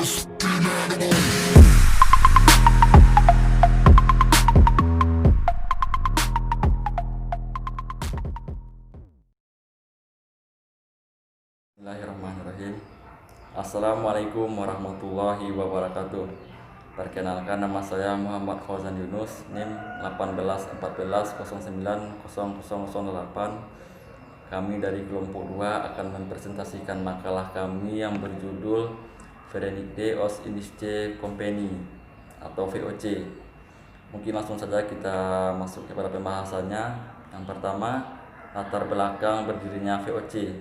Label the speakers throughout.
Speaker 1: Bismillahirrahmanirrahim. Assalamualaikum warahmatullahi wabarakatuh. Perkenalkan, nama saya Muhammad Fauzan Yunus, NIM 1814090008. Kami dari kelompok 2 akan mempresentasikan makalah kami yang berjudul Verenigde Oost Indische Compagnie atau VOC. Mungkin langsung saja kita masuk kepada pembahasannya. Yang pertama, latar belakang berdirinya VOC.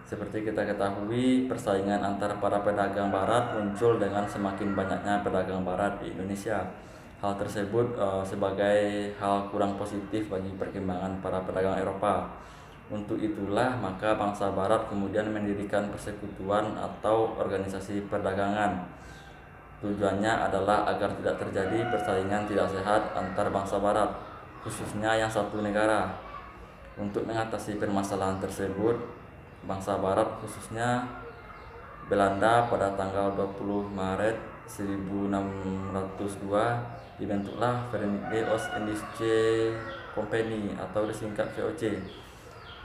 Speaker 1: Seperti kita ketahui, persaingan antara para pedagang barat muncul dengan semakin banyaknya pedagang barat di Indonesia. Hal tersebut sebagai hal kurang positif bagi perkembangan para pedagang Eropa. Untuk itulah maka bangsa barat kemudian mendirikan persekutuan atau organisasi perdagangan. Tujuannya adalah agar tidak terjadi persaingan tidak sehat antar bangsa barat, khususnya yang satu negara. Untuk mengatasi permasalahan tersebut, bangsa barat khususnya Belanda pada tanggal 20 Maret 1602 dibentuklah Verenigde Oost Indische Compagnie atau disingkat VOC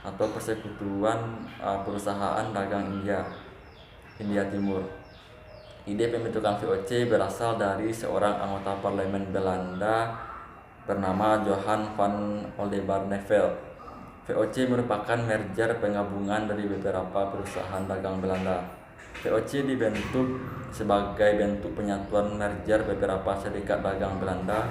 Speaker 1: atau Persekutuan Perusahaan Dagang India Timur. Ide pembentukan VOC berasal dari seorang anggota parlemen Belanda bernama Johan van Oldenbarnevelt. VOC merupakan merger penggabungan dari beberapa perusahaan dagang Belanda. VOC dibentuk sebagai bentuk penyatuan merger beberapa serikat dagang Belanda.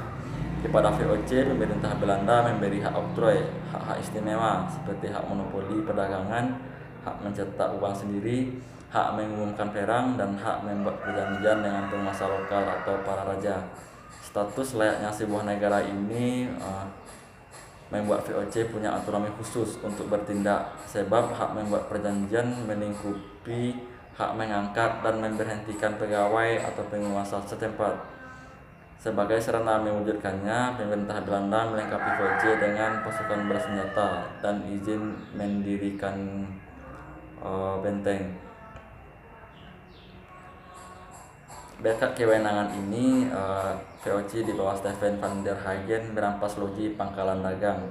Speaker 1: Kepada VOC, pemerintah Belanda memberi hak oktroy, hak-hak istimewa seperti hak monopoli perdagangan, hak mencetak uang sendiri, hak mengumumkan perang, dan hak membuat perjanjian dengan penguasa lokal atau para raja. Status layaknya sebuah negara ini membuat VOC punya otonomi khusus untuk bertindak, sebab hak membuat perjanjian melingkupi hak mengangkat dan memberhentikan pegawai atau penguasa setempat. Sebagai sarana mewujudkannya, pemerintah Belanda melengkapi VOC dengan pasukan bersenjata dan izin mendirikan benteng. Berkat kewenangan ini, VOC di bawah Stephen van der Hagen merampas loji Pangkalan Dagang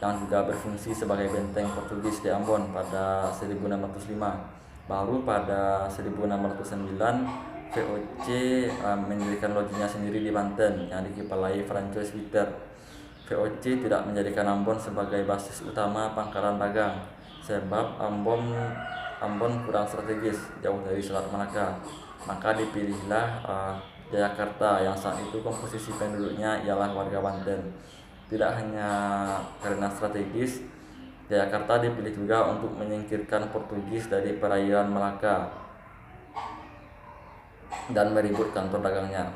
Speaker 1: yang juga berfungsi sebagai benteng Portugis di Ambon pada 1605. Baru pada 1609, VOC mendirikan lojinya sendiri di Banten yang dikepalai Francois Witter. VOC tidak menjadikan Ambon sebagai basis utama Pangkalan Dagang, sebab Ambon kurang strategis, jauh dari Selat Malaka. Maka dipilihlah Jayakarta yang saat itu komposisi penduduknya ialah warga Banten. Tidak hanya karena strategis, Jayakarta dipilih juga untuk menyingkirkan Portugis dari perairan Malaka dan meribut kantor dagangnya.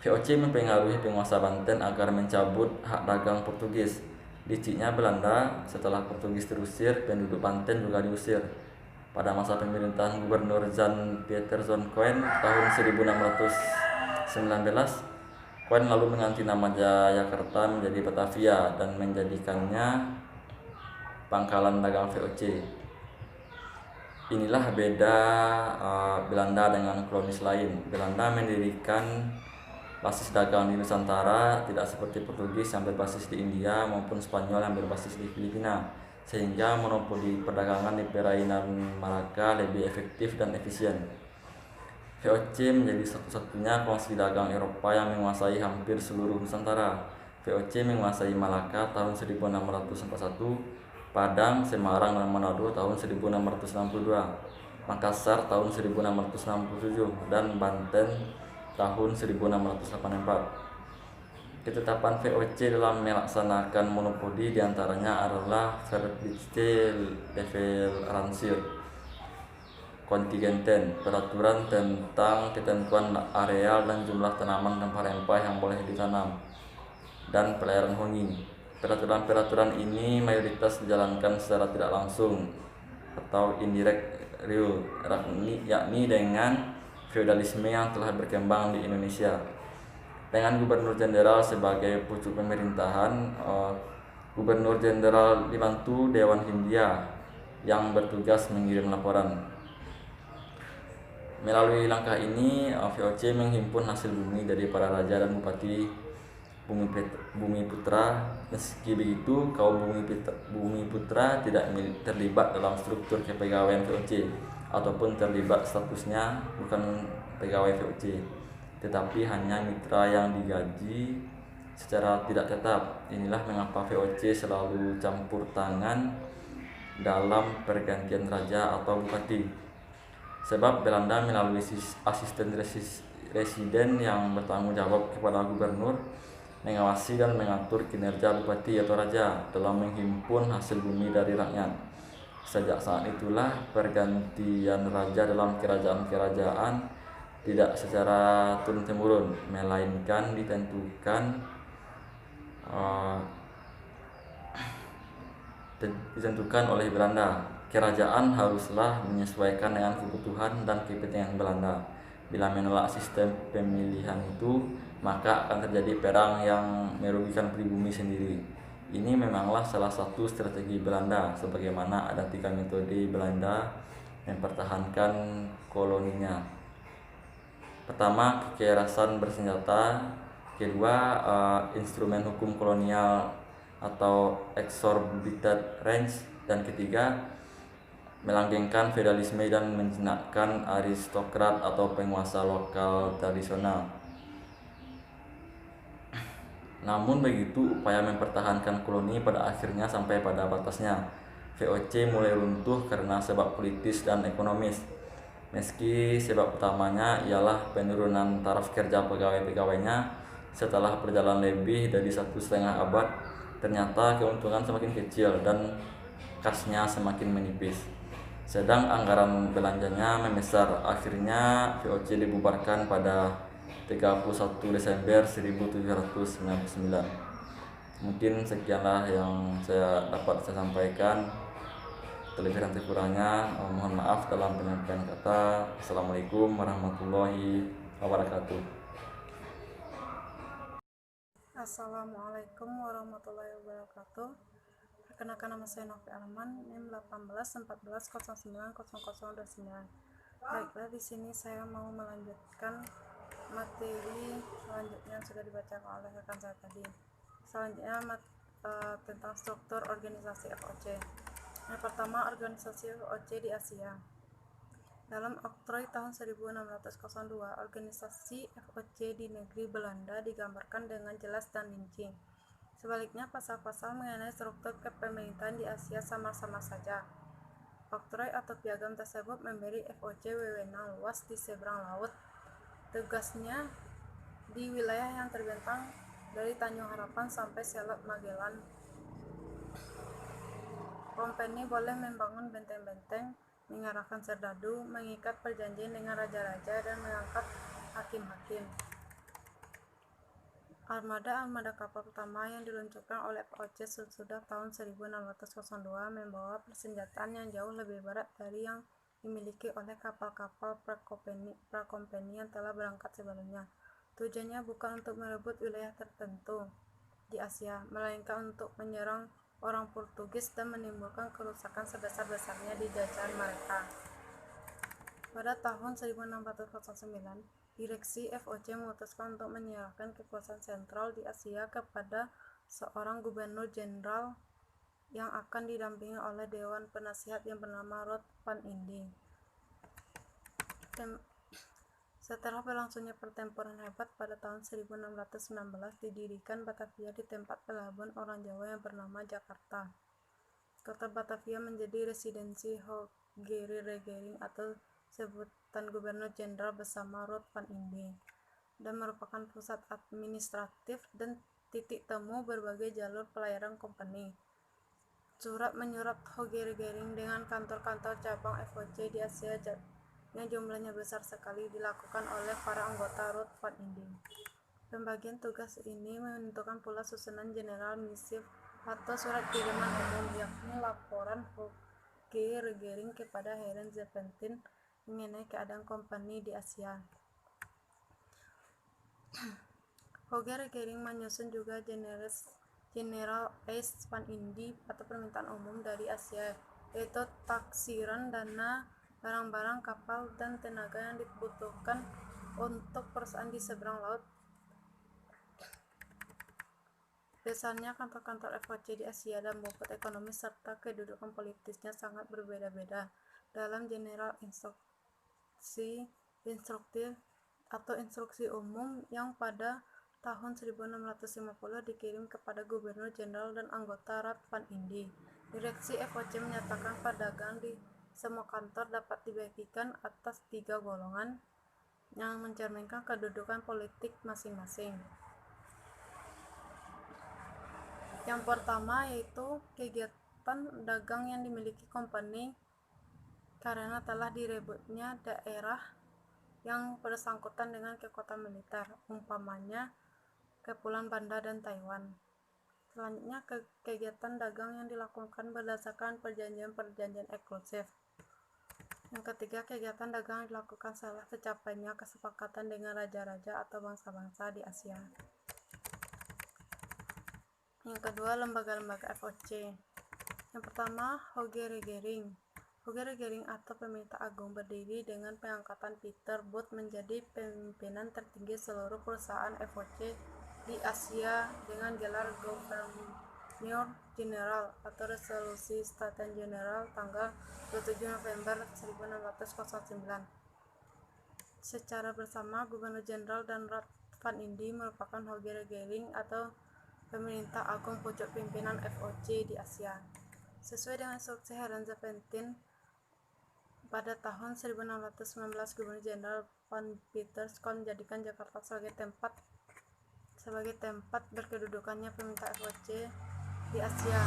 Speaker 1: VOC mempengaruhi penguasa Banten agar mencabut hak dagang Portugis. Liciknya Belanda, setelah Portugis terusir, penduduk Banten juga diusir. Pada masa pemerintahan Gubernur Jan Pieterszoon Koen tahun 1619, Koen lalu mengganti nama Jayakarta menjadi Batavia dan menjadikannya Pangkalan Dagang VOC. Inilah beda Belanda dengan kolonis lain. Belanda mendirikan basis dagang di Nusantara tidak seperti Portugis yang berbasis di India maupun Spanyol yang berbasis di Filipina, sehingga monopoli perdagangan di perairan Malaka lebih efektif dan efisien. VOC menjadi satu-satunya kongsi dagang Eropa yang menguasai hampir seluruh Nusantara. VOC menguasai Malaka tahun 1641, Padang, Semarang, dan Manado tahun 1662, Makassar tahun 1667, dan Banten tahun 1684. Ketetapan VOC dalam melaksanakan monopoli diantaranya adalah Verplichte Leveransier, Kontingenten, peraturan tentang ketentuan areal dan jumlah tanaman rempah-rempah yang boleh ditanam, dan pelayaran hongi. Peraturan-peraturan ini mayoritas dijalankan secara tidak langsung atau indirect rule, yakni dengan feodalisme yang telah berkembang di Indonesia. Dengan Gubernur Jenderal sebagai pucuk pemerintahan, Gubernur Jenderal dibantu Dewan Hindia yang bertugas mengirim laporan. Melalui langkah ini, VOC menghimpun hasil bumi dari para raja dan bupati Bumi Putra. Meski begitu, kaum Bumi Putra tidak terlibat dalam struktur kepegawaian VOC ataupun terlibat statusnya bukan pegawai VOC, tetapi hanya mitra yang digaji secara tidak tetap. Inilah mengapa VOC selalu campur tangan dalam pergantian raja atau bupati. Sebab Belanda melalui asisten residen yang bertanggung jawab kepada gubernur mengawasi dan mengatur kinerja bupati atau raja dalam menghimpun hasil bumi dari rakyat. Sejak saat itulah pergantian raja dalam kerajaan-kerajaan tidak secara turun-temurun, melainkan ditentukan oleh Belanda. Kerajaan haruslah menyesuaikan dengan kebutuhan dan kepentingan Belanda. Bila menolak sistem pemilihan itu, maka akan terjadi perang yang merugikan pribumi sendiri. Ini memanglah salah satu strategi Belanda, sebagaimana ada 3 metode Belanda mempertahankan koloninya. Pertama, kekerasan bersenjata. Kedua, instrumen hukum kolonial atau exorbitant range. Dan ketiga, melanggengkan feodalisme dan menjinakkan aristokrat atau penguasa lokal tradisional. Namun begitu, upaya mempertahankan koloni pada akhirnya sampai pada batasnya. VOC mulai runtuh karena sebab politis dan ekonomis. Meski sebab utamanya ialah penurunan taraf kerja pegawai-pegawainya, setelah berjalan lebih dari 1,5 abad, ternyata keuntungan semakin kecil dan kasnya semakin menipis. Sedang anggaran belanjanya membesar. Akhirnya VOC dibubarkan pada 31 Desember 1799. Mungkin sekianlah yang dapat saya sampaikan. Terlebih dan kurangnya mohon maaf dalam penyampaian kata. Assalamualaikum warahmatullahi wabarakatuh.
Speaker 2: Assalamualaikum warahmatullahi wabarakatuh. Perkenalkan, nama saya Novi Arman, NIM 1814090029. Baiklah, di sini saya mau melanjutkan materi selanjutnya yang sudah dibacakan oleh rekan saya tadi. Selanjutnya tentang struktur organisasi FOC. Yang pertama, organisasi FOC di Asia. Dalam Oktrooi tahun 1602, organisasi FOC di negeri Belanda digambarkan dengan jelas dan rinci. Sebaliknya, pasal-pasal mengenai struktur kepemerintahan di Asia sama-sama saja. Oktrooi atau piagam tersebut memberi FOC wewenang luas di seberang laut. Tugasnya di wilayah yang terbentang dari Tanjung Harapan sampai Selat Magellan. Kompeni boleh membangun benteng-benteng, mengarahkan serdadu, mengikat perjanjian dengan raja-raja, dan mengangkat hakim-hakim. Armada kapal pertama yang diluncurkan oleh FOC sesudah tahun 1602 membawa persenjataan yang jauh lebih berat dari yang dimiliki oleh kapal-kapal prakompeni yang telah berangkat sebelumnya. Tujuannya bukan untuk merebut wilayah tertentu di Asia, melainkan untuk menyerang orang Portugis dan menimbulkan kerusakan sebesar-besarnya di jajahan mereka. Pada tahun 1609, Direksi FOC memutuskan untuk menyerahkan kekuasaan sentral di Asia kepada seorang gubernur jenderal yang akan didampingi oleh Dewan Penasihat yang bernama Rood van Indie. Setelah berlangsungnya pertempuran hebat, pada tahun 1616 didirikan Batavia di tempat pelabuhan orang Jawa yang bernama Jakarta. Kota Batavia menjadi residensi Hogere Regering atau sebutan gubernur jenderal bersama Rood van Indie, dan merupakan pusat administratif dan titik temu berbagai jalur pelayaran kompeni. Surat menyurat Hogere Regering dengan kantor-kantor cabang FOC di Asia yang jumlahnya besar sekali dilakukan oleh para anggota Rood van Indie. Pembagian tugas ini menentukan pula susunan General Missive atau surat kiriman umum, yakni laporan Hogere Regering kepada Heren Zeppelin mengenai keadaan kompeni di Asia. Hogere Regering menyusun juga General East van Indie atau permintaan umum dari Asia, yaitu taksiran dana barang-barang, kapal, dan tenaga yang dibutuhkan untuk perusahaan di seberang laut. Biasanya kantor-kantor FOC di Asia dan bobot ekonomi serta kedudukan politisnya sangat berbeda-beda. Dalam General Instruktif atau Instruksi Umum yang pada tahun 1650 dikirim kepada Gubernur Jenderal dan anggota Rat Van Indi, Direksi FOC menyatakan pedagang di semua kantor dapat dibagikan atas 3 golongan yang mencerminkan kedudukan politik masing-masing. Yang pertama yaitu kegiatan dagang yang dimiliki company karena telah direbutnya daerah yang bersangkutan dengan kekuatan militer, umpamanya Kepulauan Banda dan Taiwan. Selanjutnya, kegiatan dagang yang dilakukan berdasarkan perjanjian-perjanjian eksklusif. Yang ketiga, kegiatan dagang yang dilakukan setelah tercapainya kesepakatan dengan raja-raja atau bangsa-bangsa di Asia. Yang kedua, lembaga-lembaga FOC. Yang pertama, Hoge-Regering. Hoge-Regering atau Pemerintah Agung berdiri dengan pengangkatan Peter Booth menjadi pimpinan tertinggi seluruh perusahaan FOC di Asia dengan gelar Gouverneur General atau Resolusi Staten General tanggal 27 November 1609. Secara bersama, Gubernur Jenderal dan Rat Van Indi merupakan Hoge-Regering atau Pemerintah Agung pucuk pimpinan FOC di Asia. Sesuai dengan instruksi Herren Zeventin, pada tahun 1619 Gubernur Jenderal Van Pieterszoon menjadikan Jakarta sebagai tempat berkedudukannya pemerintah FOC di Asia.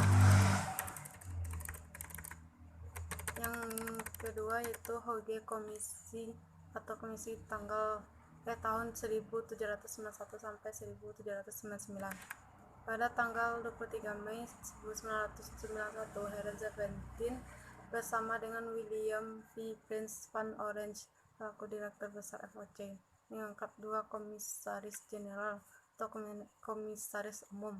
Speaker 2: Yang kedua yaitu Hoge Komisi atau Komisi tahun 1791 sampai 1799. Pada tanggal 23 Mei 1991, Herren Zeventin bersama dengan William V. Prince van Orange selaku Direktur Besar FOC mengangkat 2 komisaris jenderal atau komisaris umum.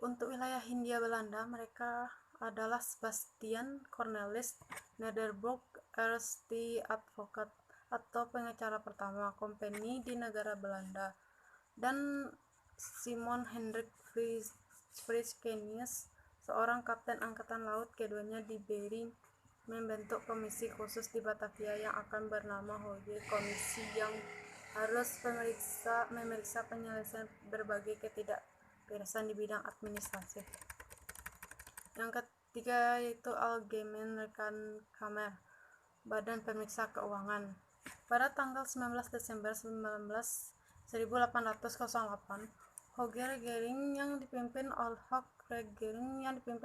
Speaker 2: Untuk wilayah Hindia Belanda, mereka adalah Sebastian Cornelis Nederburg, R.St. Advocat atau pengacara pertama company di negara Belanda, dan Simon Hendrik Fritsgenius, seorang kapten angkatan laut. Keduanya di Bering membentuk komisi khusus di Batavia yang akan bernama Hoge Komisi yang harus memeriksa penyelesaian berbagai ketidakberesan di bidang administratif. Yang ketiga yaitu Algemene Rekenkamer, Badan Pemeriksa Keuangan. Pada tanggal 19 Desember 1808, Hoge-Regering yang dipimpin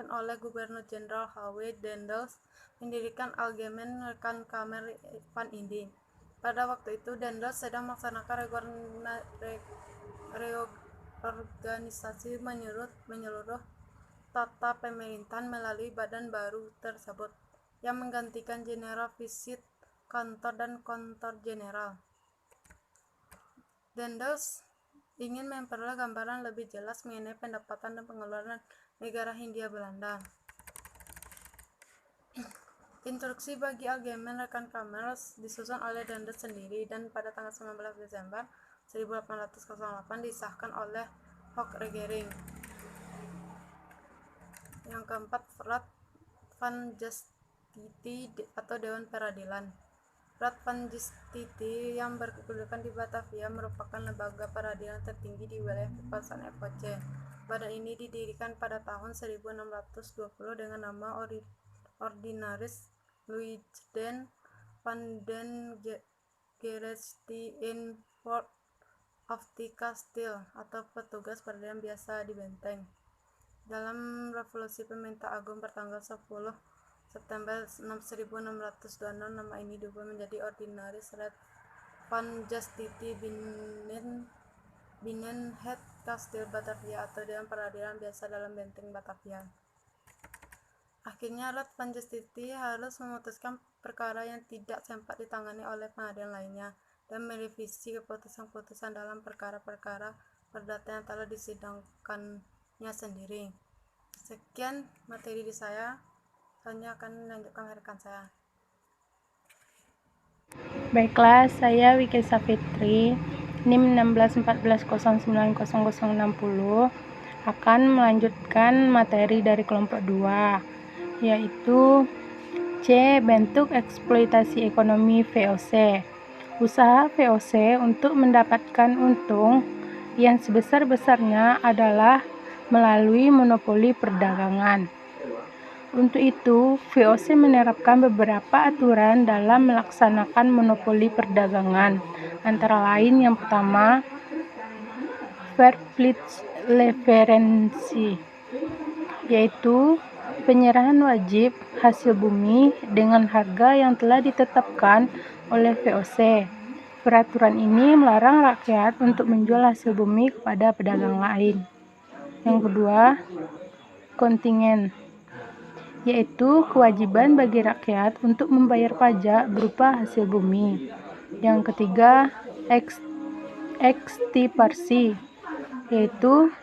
Speaker 2: oleh Gubernur Jenderal H.W. Daendels mendirikan Algemene Rekenkamer Van Indi. Pada waktu itu, Daendels sedang melaksanakan reorganisasi menyeluruh tata pemerintahan melalui badan baru tersebut yang menggantikan General Visit Kantor dan Kontor Jeneral. Daendels ingin memperoleh gambaran lebih jelas mengenai pendapatan dan pengeluaran negara Hindia Belanda. Instruksi bagi Algemene Rekenkamer disusun oleh Daendels sendiri dan pada tanggal 19 Desember 1808 disahkan oleh Hoge-Regering. Yang keempat, Raad van Justitie atau Dewan Peradilan. Raad van Justitie yang berkedudukan di Batavia merupakan lembaga peradilan tertinggi di wilayah kekuasaan FOC. Badan ini didirikan pada tahun 1620 dengan nama Ordinaris Luijden van den Gerechtshof in Poort of the Kasteel atau petugas peradilan biasa di benteng. Dalam revolusi pemerintah agung pertanggal 10 September 1626, nama ini diubah menjadi Ordinaris Raad van Justitie binnen het Kasteel Batavia atau Dewan Peradilan Biasa dalam Benteng Batavia. Akhirnya Raad van Justitie harus memutuskan perkara yang tidak sempat ditangani oleh pengadilan lainnya dan merevisi keputusan-keputusan dalam perkara-perkara perdata yang telah disidangkannya sendiri. Sekian materi di saya. Selanjutnya akan melanjutkan rekan saya.
Speaker 3: Baiklah, saya Wiki Safitri, NIM 1614090060, akan melanjutkan materi dari kelompok 2, yaitu C. Bentuk eksploitasi ekonomi VOC. Usaha VOC untuk mendapatkan untung yang sebesar-besarnya adalah melalui monopoli perdagangan. Untuk itu, VOC menerapkan beberapa aturan dalam melaksanakan monopoli perdagangan, antara lain yang pertama, Verpflichtleverantie, yaitu penyerahan wajib hasil bumi dengan harga yang telah ditetapkan oleh VOC. Peraturan ini melarang rakyat untuk menjual hasil bumi kepada pedagang lain. Yang kedua, kontingen, yaitu kewajiban bagi rakyat untuk membayar pajak berupa hasil bumi. Yang ketiga, ekstiparsi, yaitu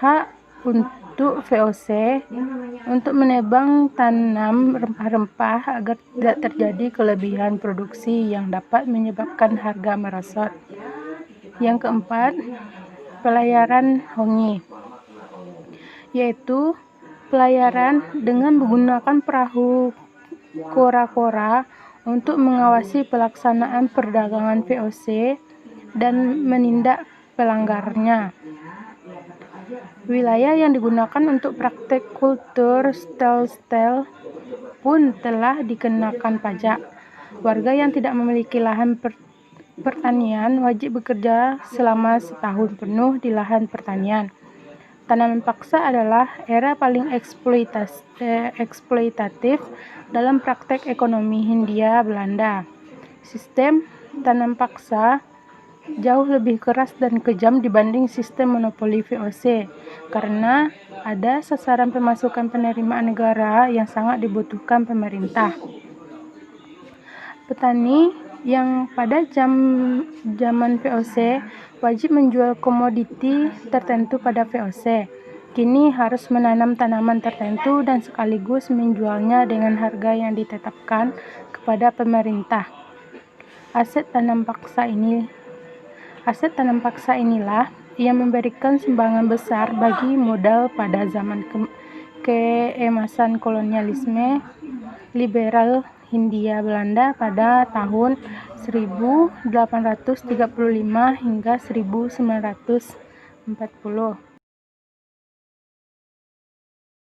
Speaker 3: hak untuk VOC untuk menebang tanam rempah-rempah agar tidak terjadi kelebihan produksi yang dapat menyebabkan harga merosot. Yang keempat, pelayaran hongi, yaitu pelayaran dengan menggunakan perahu kora-kora untuk mengawasi pelaksanaan perdagangan VOC dan menindak pelanggarnya. Wilayah yang digunakan untuk praktek kultur stel-stel pun telah dikenakan pajak. Warga yang tidak memiliki lahan pertanian wajib bekerja selama setahun penuh di lahan pertanian. Tanaman paksa adalah era paling eksploitatif dalam praktek ekonomi Hindia Belanda. Sistem tanam paksa jauh lebih keras dan kejam dibanding sistem monopoli VOC karena ada sasaran pemasukan penerimaan negara yang sangat dibutuhkan pemerintah. Petani yang pada zaman VOC wajib menjual komoditi tertentu pada VOC, kini harus menanam tanaman tertentu dan sekaligus menjualnya dengan harga yang ditetapkan kepada pemerintah. Aset tanam paksa inilah yang memberikan sumbangan besar bagi modal pada zaman keemasan kolonialisme liberal Hindia Belanda pada tahun 1835 hingga 1940.